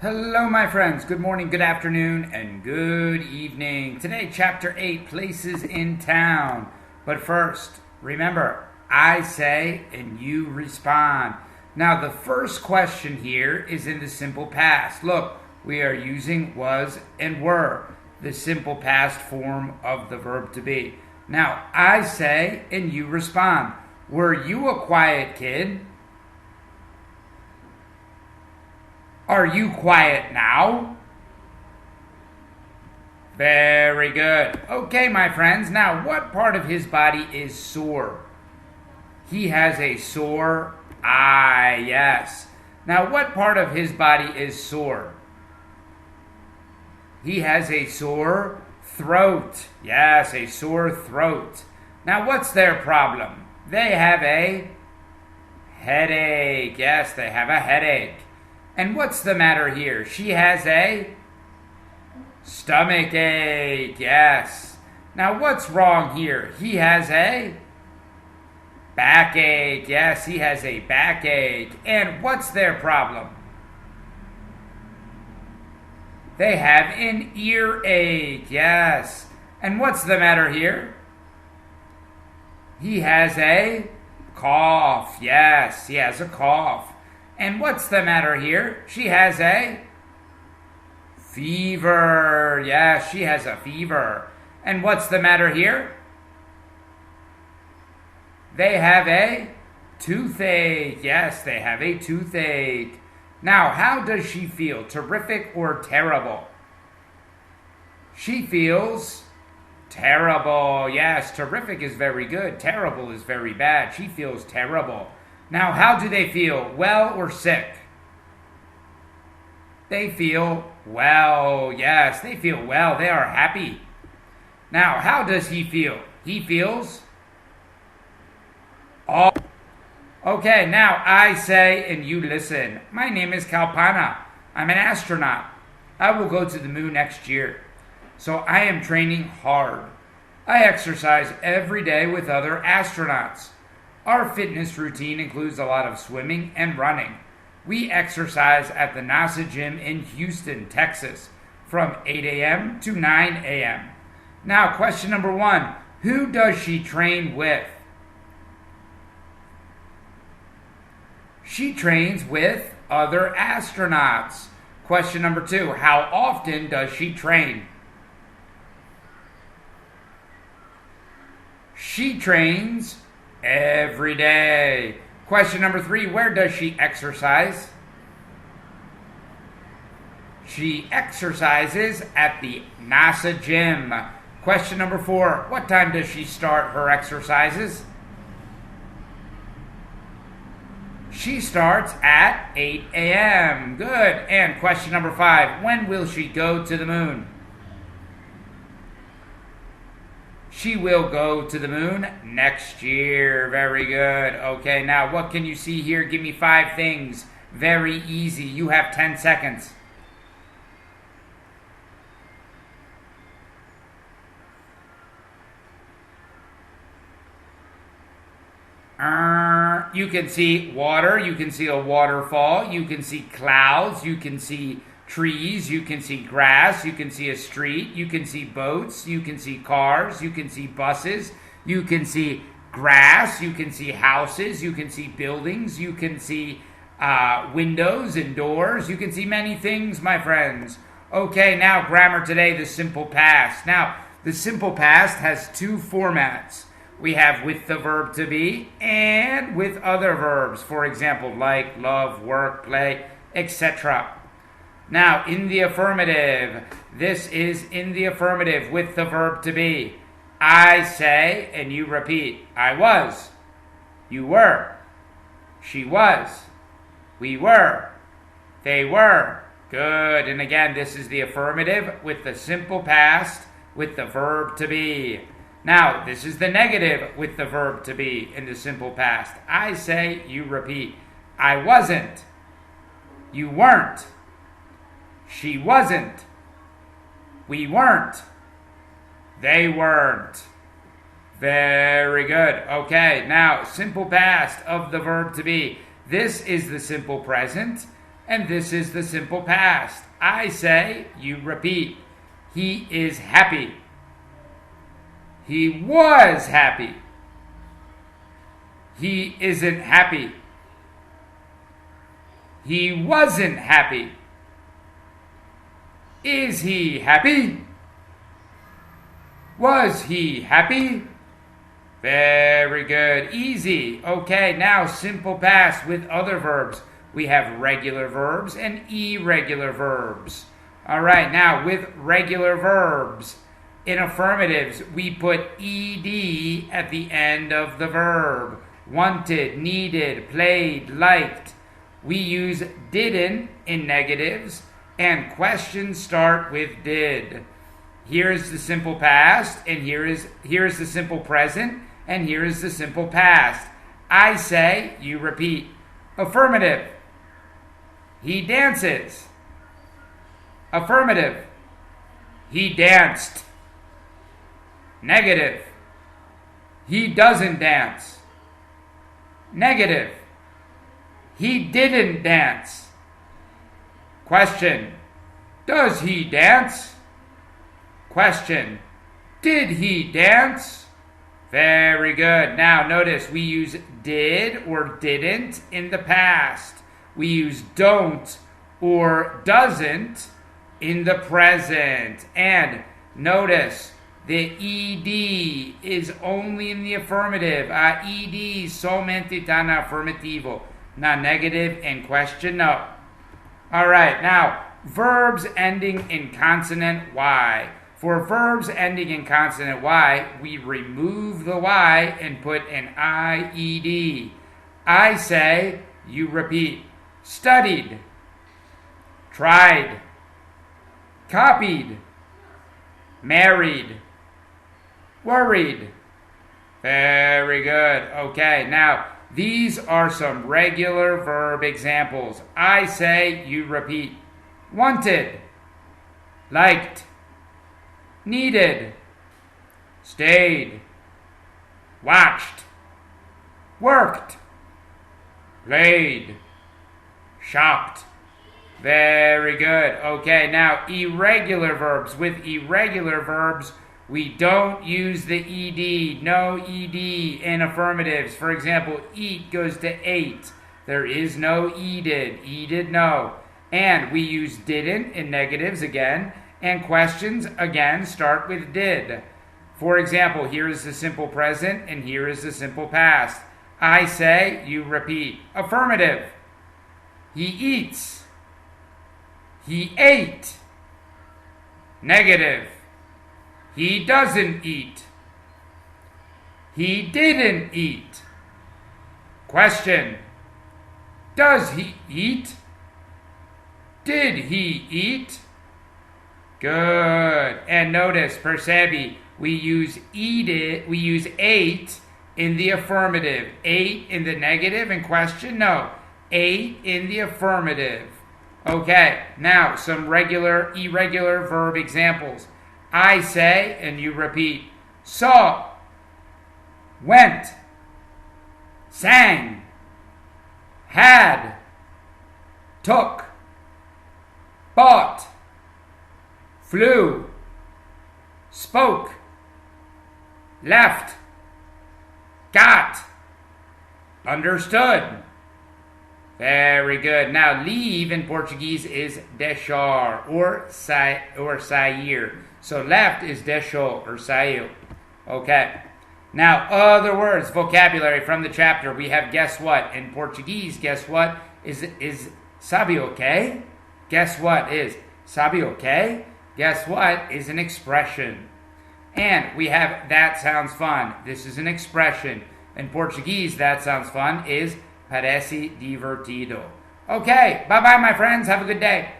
Hello, my friends. Good morning, good afternoon, and good evening. Today, Chapter 8, Places in Town. But first, remember, I say and you respond. Now, the first question here is in the simple past. Look, we are using was and were, the simple past form of the verb to be. Now, I say and you respond. Were you a quiet kid? Are you quiet now? Very good. Okay, my friends. Now, what part of his body is sore? He has a sore eye. Yes. Now, what part of his body is sore? He has a sore throat. Yes, a sore throat. Now, what's their problem? They have a headache. Yes, they have a headache. And what's the matter here? She has a stomach ache. Yes. Now, what's wrong here? He has a backache. Yes, he has a backache. And what's their problem? They have an earache. Yes. And what's the matter here? He has a cough. Yes, he has a cough. And what's the matter here? She has a fever. Yes, she has a fever. And what's the matter here? They have a toothache. Yes, they have a toothache. Now, how does she feel? Terrific or terrible? She feels terrible. Yes, terrific is very good. Terrible is very bad. She feels terrible. Now, how do they feel? Well or sick? They feel well. Yes, they feel well. They are happy. Now, how does he feel? He feels all. Okay, now I say and you listen. My name is Kalpana. I'm an astronaut. I will go to the moon next year. So I am training hard. I exercise every day with other astronauts. Our fitness routine includes a lot of swimming and running. We exercise at the NASA gym in Houston, Texas, from 8 a.m. to 9 a.m. Now, question number 1. Who does she train with? She trains with other astronauts. Question number 2. How often does she train? She trains every day. Question number 3, where does she exercise? She exercises at the NASA gym. Question number 4, what time does she start her exercises? She starts at 8 a.m. Good. And question number 5, when will she go to the moon? She will go to the moon next year. Very good. Okay, now what can you see here? Give me 5 things. Very easy. You have 10 seconds. You can see water. You can see a waterfall. You can see clouds. You can see trees, you can see grass, you can see a street, you can see boats, you can see cars, you can see buses, you can see grass, you can see houses, you can see buildings, you can see windows and doors, you can see many things, my friends. Okay, now grammar today, the simple past. Now, the simple past has 2 formats. We have with the verb to be and with other verbs, for example, like, love, work, play, etc. Now, in the affirmative, this is in the affirmative with the verb to be. I say and you repeat. I was. You were. She was. We were. They were. Good. And again, this is the affirmative with the simple past with the verb to be. Now, this is the negative with the verb to be in the simple past. I say, you repeat. I wasn't. You weren't. She wasn't. We weren't. They weren't. Very good. Okay, now, simple past of the verb to be. This is the simple present. and this is the simple past. I say, you repeat. He is happy. He was happy. He isn't happy. He wasn't happy. Is he happy? Was he happy? Very good. Easy. Okay, now simple past with other verbs. We have regular verbs and irregular verbs. All right, now with regular verbs, in affirmatives, we put ed at the end of the verb. Wanted, needed, played, liked. We use didn't in negatives, and questions start with did. Here is the simple past, and here is the simple present, and here is the simple past. I say, you repeat. Affirmative. He dances. Affirmative. He danced. Negative. He doesn't dance. Negative. He didn't dance. Question. Does he dance? Question. Did he dance? Very good. Now notice we use did or didn't in the past. We use don't or doesn't in the present. And notice the ed is only in the affirmative. Ed somente está na affirmativo. Na negative and question no. All right, now verbs ending in consonant Y. For verbs ending in consonant Y, we remove the Y and put an IED. I say, you repeat. Studied. Tried. Copied. Married. Worried. Very good. Okay, now these are some regular verb examples. I say, you repeat. Wanted. Liked. Needed. Stayed. Watched. Worked. Played. Shopped. Very good. Okay, now irregular verbs. With irregular verbs, we don't use the ed. No ed in affirmatives. For example, eat goes to ate. There is no eded. Eded, no. And we use didn't in negatives again. And questions, again, start with did. For example, here is the simple present and here is the simple past. I say, you repeat. Affirmative. He eats. He ate. Negative. He doesn't eat. He didn't eat. Question. Does he eat? Did he eat? Good. And notice, percebi, we use ate in the affirmative. Ate in the negative and question, no. Ate in the affirmative. Okay, now some irregular verb examples. I say, and you repeat, saw, went, sang, had, took, bought, flew, spoke, left, got, understood. Very good. Now, leave in Portuguese is deixar or sair. So left is deixou or saiu. Okay. Now, other words, vocabulary from the chapter. We have guess what? In Portuguese, guess what is sabe okay? Guess what is sabe okay? Guess what is an expression. And we have that sounds fun. This is an expression. In Portuguese, that sounds fun is parece divertido. Okay, bye-bye, my friends. Have a good day.